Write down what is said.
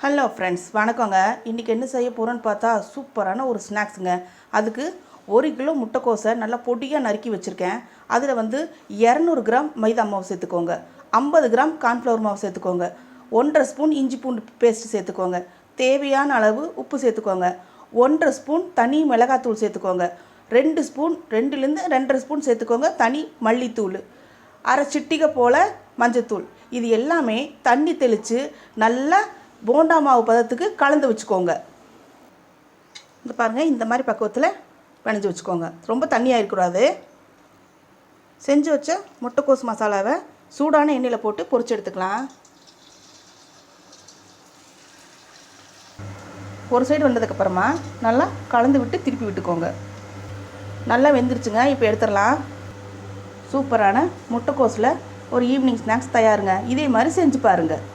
Hello friends, வணக்கங்க. இன்றைக்கி என்ன செய்ய போகிறோன்னு பார்த்தா சூப்பரான ஒரு ஸ்நாக்ஸுங்க. அதுக்கு 1 கிலோ முட்டைக்கோஸை நல்லா பொடியாக நறுக்கி வச்சுருக்கேன். அதில் 200 கிராம் மைதா மாவு சேர்த்துக்கோங்க, 50 கிராம் கார்ன்ஃப்ளவர் மாவு சேர்த்துக்கோங்க, 1½ ஸ்பூன் இஞ்சி பூண்டு பேஸ்ட்டு சேர்த்துக்கோங்க, தேவையான அளவு உப்பு சேர்த்துக்கோங்க, 1½ ஸ்பூன் தனி மிளகாத்தூள் சேர்த்துக்கோங்க, 2 ஸ்பூன் 2லேருந்து 2½ ஸ்பூன் சேர்த்துக்கோங்க தனி மல்லித்தூள், அரை சிட்டிகை போல் மஞ்சத்தூள். இது எல்லாமே தண்ணி தெளித்து நல்லா போண்டா மாவு பதத்துக்கு கலந்து வச்சுக்கோங்க. இந்த பாருங்கள், இந்த மாதிரி பக்குவத்தில் பிணைஞ்சு வச்சுக்கோங்க. ரொம்ப தண்ணியாக இருக்கக்கூடாது. செஞ்சு வச்ச முட்டைக்கோஸ் மசாலாவை சூடான எண்ணெயில் போட்டு பொரிச்சு எடுத்துக்கலாம். ஒரு சைடு வந்ததுக்கப்புறமா நல்லா கலந்து விட்டு திருப்பி விட்டுக்கோங்க. நல்லா வெந்துருச்சுங்க. இப்போ எடுத்துடலாம். சூப்பரான முட்டைக்கோஸில் ஒரு ஈவினிங் ஸ்நாக்ஸ் தயாருங்க. இதே மாதிரி செஞ்சு பாருங்கள்.